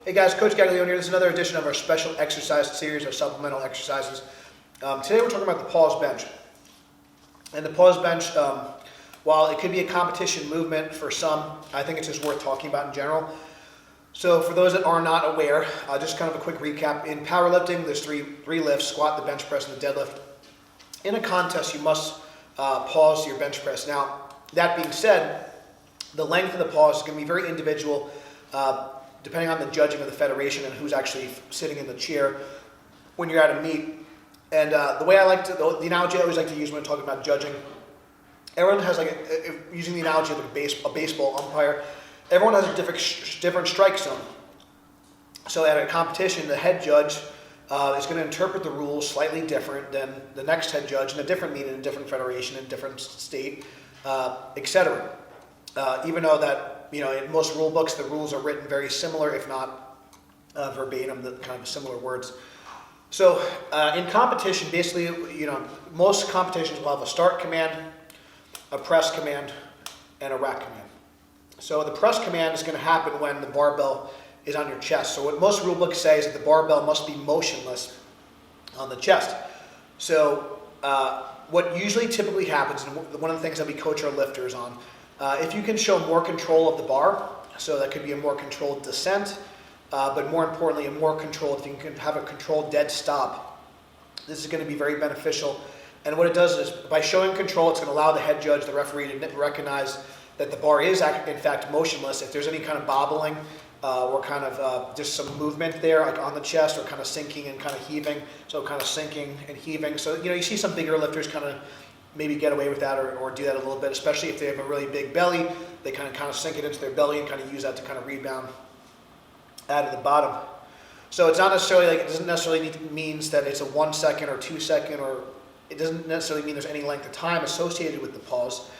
Hey guys, Coach Gaglione here. This is another edition of our special exercise series of supplemental exercises. Today we're talking about the pause bench. And the pause bench, while it could be a competition movement for some, I think it's just worth talking about in general. So for those that are not aware, just kind of a quick recap. In powerlifting, there's three lifts: squat, the bench press, and the deadlift. In a contest, you must pause your bench press. Now, that being said, the length of the pause is going to be very individual, depending on the judging of the federation and who's actually sitting in the chair when you're at a meet. And the way I like to, the analogy I always like to use when talking about judging, everyone has using the analogy of a baseball umpire, everyone has a different strike zone. So at a competition, the head judge is going to interpret the rules slightly different than the next head judge in a different meet, in a different federation, in a different state, etc. Even though that, in most rule books, the rules are written very similar, if not verbatim, the kind of similar words. So in competition, basically, most competitions will have a start command, a press command, and a rack command. So the press command is going to happen when the barbell is on your chest. So what most rule books say is that the barbell must be motionless on the chest. So what usually typically happens, and one of the things that we coach our lifters on, if you can show more control of the bar, so that could be a more controlled descent, but more importantly, a more controlled, if you can have a controlled dead stop, this is going to be very beneficial. And what it does is, by showing control, it's going to allow the head judge, the referee, to recognize that the bar is in fact motionless. If there's any kind of bobbling or kind of just some movement there, like on the chest, or kind of sinking and kind of heaving, so kind of sinking and heaving. So, you see some bigger lifters kind of maybe get away with that or do that a little bit, especially if they have a really big belly. They kind of sink it into their belly and kind of use that to kind of rebound out of the bottom. So it's not necessarily it doesn't necessarily means that it's a 1 second or 2 second, or it doesn't necessarily mean there's any length of time associated with the pause.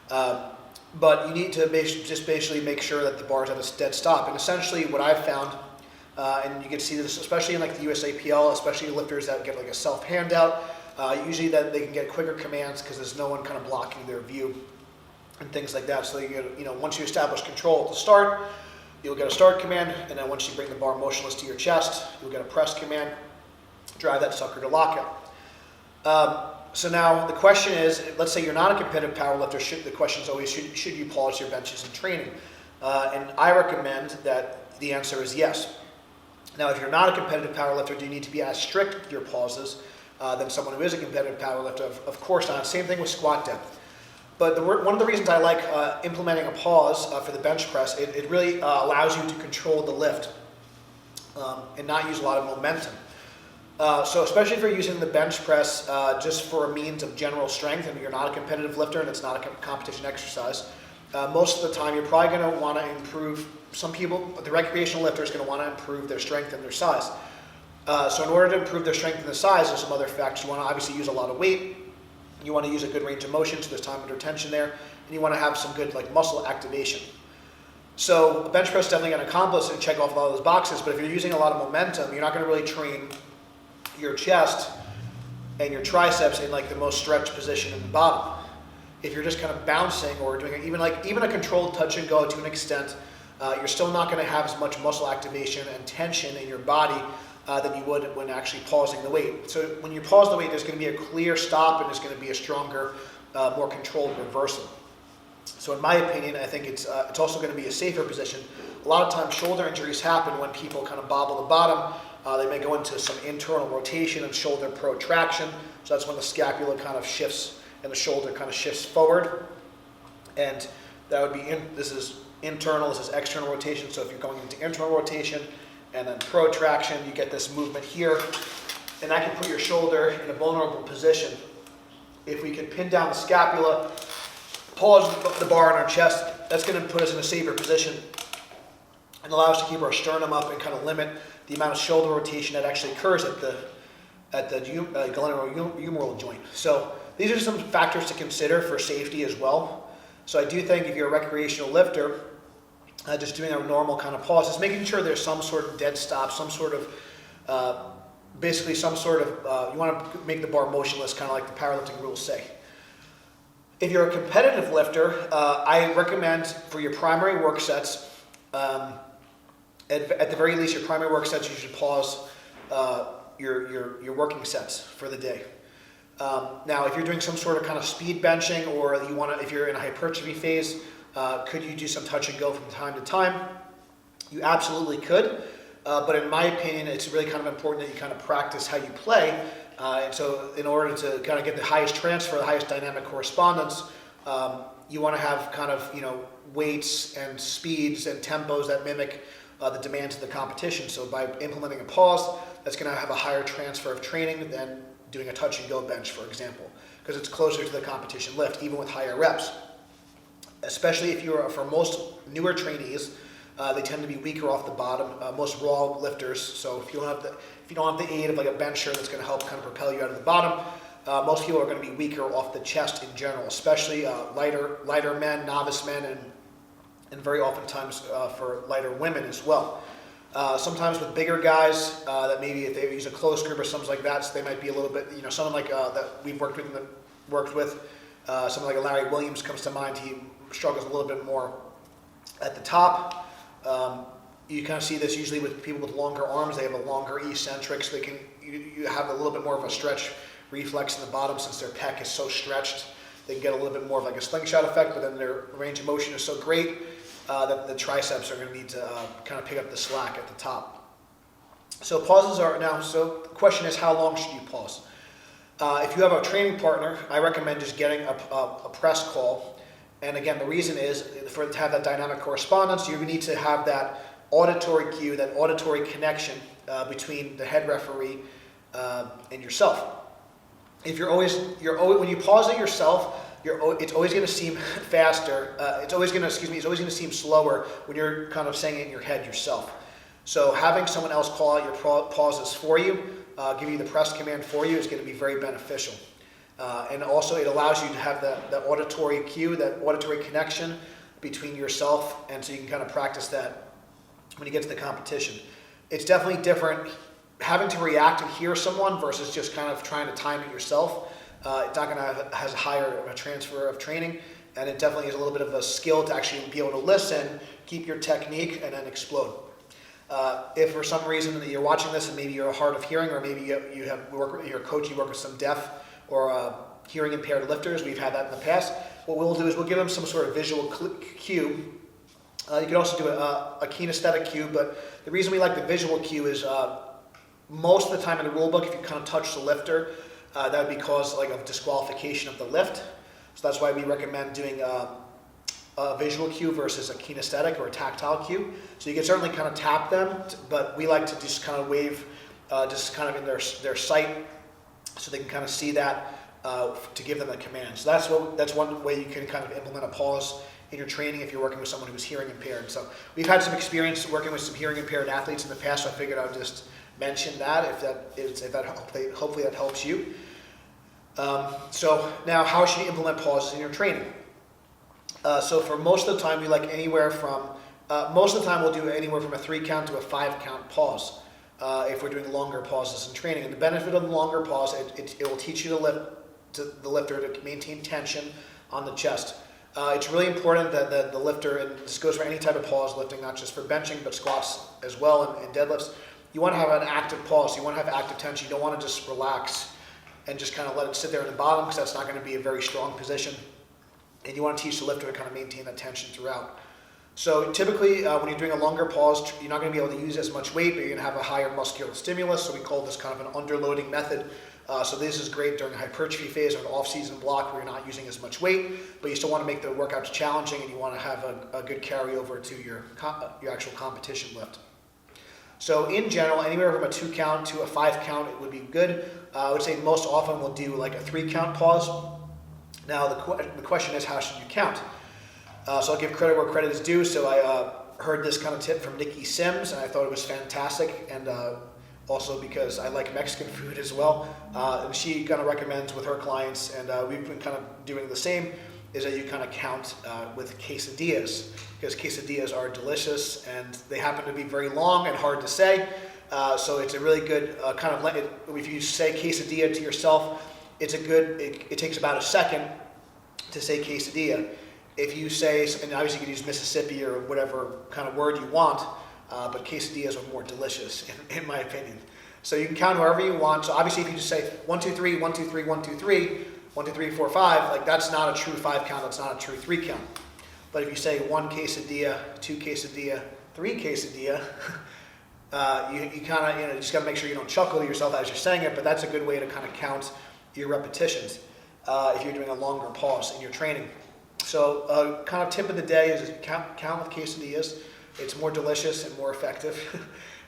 But you need to just basically make sure that the bar is at a dead stop. And essentially what I've found, and you can see this especially in the USAPL, especially lifters that get a self handout, usually that they can get quicker commands because there's no one kind of blocking their view and things like that. So you get, once you establish control at the start, you'll get a start command, and then once you bring the bar motionless to your chest, you'll get a press command, drive that sucker to lockout. So now the question is, let's say you're not a competitive powerlifter, the question is always, should you pause your benches in training? And I recommend that the answer is yes. Now, if you're not a competitive powerlifter, do you need to be as strict with your pauses than someone who is a competitive powerlifter? Of course not. Same thing with squat depth. But one of the reasons I like implementing a pause for the bench press, it really allows you to control the lift and not use a lot of momentum. So especially if you're using the bench press just for a means of general strength, and you're not a competitive lifter and it's not a competition exercise, most of the time you're probably going to want to improve. Some people, the recreational lifter is going to want to improve their strength and their size. So in order to improve their strength and the size, there's some other factors. You want to obviously use a lot of weight. You want to use a good range of motion, so there's time under tension there. And you want to have some good muscle activation. So a bench press is definitely going to accomplish and check off all those boxes. But if you're using a lot of momentum, you're not going to really train your chest and your triceps in the most stretched position in the bottom. If you're just kind of bouncing or doing even a controlled touch and go to an extent, you're still not going to have as much muscle activation and tension in your body than you would when actually pausing the weight. So when you pause the weight, there's going to be a clear stop, and there's going to be a stronger, more controlled reversal. So in my opinion, I think it's also going to be a safer position. A lot of times shoulder injuries happen when people kind of bobble the bottom. They may go into some internal rotation and shoulder protraction. So that's when the scapula kind of shifts and the shoulder kind of shifts forward. And that would be, this is internal, this is external rotation. So if you're going into internal rotation and then protraction, you get this movement here. And that can put your shoulder in a vulnerable position. If we can pin down the scapula, pause the bar on our chest, that's going to put us in a safer position and allow us to keep our sternum up and kind of limit the amount of shoulder rotation that actually occurs at the glenohumeral joint. So these are some factors to consider for safety as well. So I do think if you're a recreational lifter, just doing a normal kind of pause is making sure there's some sort of dead stop, some sort of, basically some sort of, you want to make the bar motionless, kind of like the powerlifting rules say. If you're a competitive lifter, I recommend for your primary work sets, at the very least, your primary work sets, you should pause your working sets for the day. Now, if you're doing some sort of kind of speed benching, or if you're in a hypertrophy phase, could you do some touch and go from time to time? You absolutely could, but in my opinion, it's really kind of important that you kind of practice how you play. And so in order to kind of get the highest transfer, the highest dynamic correspondence, you want to have kind of, weights and speeds and tempos that mimic the demands of the competition. So by implementing a pause, that's going to have a higher transfer of training than doing a touch and go bench, for example, because it's closer to the competition lift, even with higher reps. Especially if you're, for most newer trainees, they tend to be weaker off the bottom. Most raw lifters, so if you don't have the aid of like a bencher that's going to help kind of propel you out of the bottom, most people are going to be weaker off the chest in general, especially lighter men, novice men, and very oftentimes for lighter women as well. Sometimes with bigger guys, that maybe if they use a close grip or something like that, so they might be a little bit, someone like that we've worked with, someone like a Larry Williams comes to mind. He struggles a little bit more at the top. You kind of see this usually with people with longer arms. They have a longer eccentric, so you have a little bit more of a stretch reflex in the bottom since their pec is so stretched. They can get a little bit more of like a slingshot effect, but then their range of motion is so great that the triceps are going to need to kind of pick up the slack at the top. So pauses are now, so the question is, how long should you pause? If you have a training partner, I recommend just getting a press call. And again, the reason is to have that dynamic correspondence, you need to have that auditory cue, that auditory connection between the head referee and yourself. If when you pause it yourself, it's always going to seem faster. It's always going to seem slower when you're kind of saying it in your head yourself. So having someone else call out your pauses for you, give you the press command for you, is going to be very beneficial. And also it allows you to have that auditory cue, that auditory connection between yourself, and so you can kind of practice that when you get to the competition. It's definitely different having to react and hear someone versus just kind of trying to time it yourself. It's not going to have a higher transfer of training, and it definitely is a little bit of a skill to actually be able to listen, keep your technique, and then explode. If for some reason that you're watching this and maybe you're hard of hearing, or maybe you work with some deaf or hearing impaired lifters, we've had that in the past. What we'll do is we'll give them some sort of visual cue. You can also do a kinesthetic cue, but the reason we like the visual cue is most of the time in the rule book, if you kind of touch the lifter, that would be cause like of disqualification of the lift. So that's why we recommend doing a visual cue versus a kinesthetic or a tactile cue. So you can certainly kind of tap them, but we like to just kind of wave just kind of in their sight, so they can kind of see that to give them a command. So that's one way you can kind of implement a pause in your training if you're working with someone who's hearing impaired. So we've had some experience working with some hearing impaired athletes in the past, so I figured I would just mention that hopefully that helps you. So now, how should you implement pauses in your training? So for most of the time, we like most of the time we'll do anywhere from a 3 count to a 5 count pause if we're doing longer pauses in training. And the benefit of the longer pause, it will teach you the lifter to maintain tension on the chest. It's really important that the lifter, and this goes for any type of pause lifting, not just for benching, but squats as well and deadlifts, you want to have an active pause. You want to have active tension. You don't want to just relax and just kind of let it sit there in the bottom, because that's not going to be a very strong position. And you want to teach the lifter to kind of maintain that tension throughout. So typically when you're doing a longer pause, you're not going to be able to use as much weight, but you're going to have a higher muscular stimulus. So we call this kind of an underloading method. So this is great during a hypertrophy phase or an off-season block where you're not using as much weight, but you still want to make the workouts challenging, and you want to have a good carryover to your actual competition lift. So in general, anywhere from a 2 count to a 5 count, it would be good. I would say most often we'll do like a 3 count pause. Now the question is, how should you count? So I'll give credit where credit is due. So I heard this kind of tip from Nikki Sims, and I thought it was fantastic. And also because I like Mexican food as well. And she kind of recommends with her clients, and we've been kind of doing the same, is that you kind of count with quesadillas, because quesadillas are delicious and they happen to be very long and hard to say. So it's a really good kind of, if you say quesadilla to yourself, it takes about a second to say quesadilla. If you say, and obviously you can use Mississippi or whatever kind of word you want, but quesadillas are more delicious in my opinion. So you can count however you want. So obviously if you just say 1, 2, 3, 1, 2, 3, 1, 2, 3, 1, 2, 3, 4, 5, like that's not a true 5 count, that's not a true 3 count. But if you say 1 quesadilla, 2 quesadilla, 3 quesadilla, you kind of, you just got to make sure you don't chuckle to yourself as you're saying it, but that's a good way to kind of count your repetitions if you're doing a longer pause in your training. So kind of tip of the day is count with quesadillas. It's more delicious and more effective,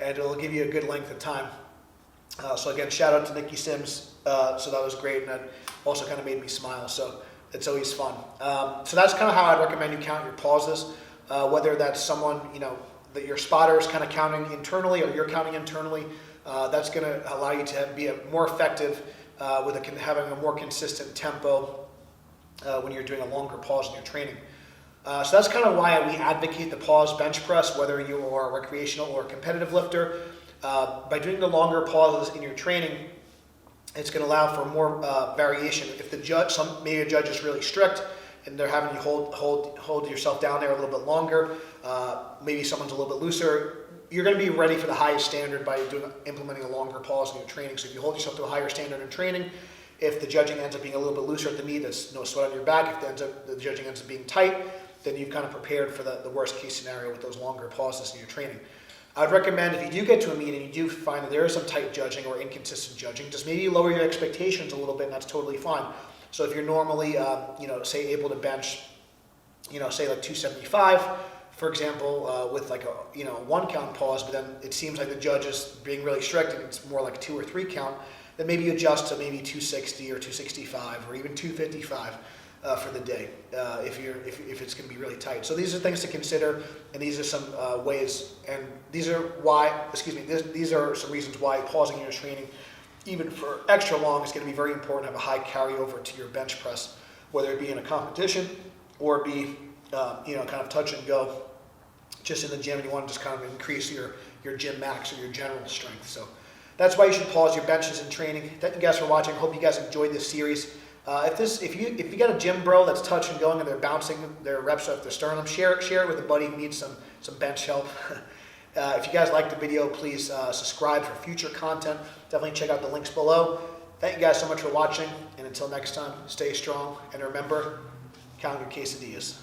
and it'll give you a good length of time. So again, shout out to Nikki Sims. So that was great, and that also kind of made me smile. So it's always fun. So that's kind of how I'd recommend you count your pauses. Whether that's someone, that your spotter is kind of counting internally or you're counting internally, that's going to allow you to be more effective with having a more consistent tempo when you're doing a longer pause in your training. So that's kind of why we advocate the pause bench press, whether you are a recreational or a competitive lifter. By doing the longer pauses in your training, it's going to allow for more variation. If the judge, maybe a judge is really strict and they're having you hold yourself down there a little bit longer, maybe someone's a little bit looser, you're going to be ready for the highest standard by implementing a longer pause in your training. So if you hold yourself to a higher standard in training, if the judging ends up being a little bit looser at the knee, there's no sweat on your back. If the judging ends up being tight, then you've kind of prepared for the worst case scenario with those longer pauses in your training. I'd recommend if you do get to a meet and you do find that there is some tight judging or inconsistent judging, just maybe lower your expectations a little bit, and that's totally fine. So if you're normally, say able to bench, say like 275, for example, with like a 1 count pause, but then it seems like the judge is being really strict and it's more like a 2 or 3 count, then maybe you adjust to maybe 260 or 265 or even 255 for the day if it's going to be really tight. So these are things to consider, and these are some ways, and these are some reasons why pausing your training, even for extra long, is going to be very important to have a high carryover to your bench press, whether it be in a competition or be kind of touch and go just in the gym, and you want to just kind of increase your gym max or your general strength. So that's why you should pause your benches in training. Thank you guys for watching. Hope you guys enjoyed this series. If you got a gym bro that's touch and going and they're bouncing their reps off their sternum, share it with a buddy who needs some bench help. If you guys liked the video, please subscribe for future content. Definitely check out the links below. Thank you guys so much for watching, and until next time, stay strong, and remember, count your quesadillas.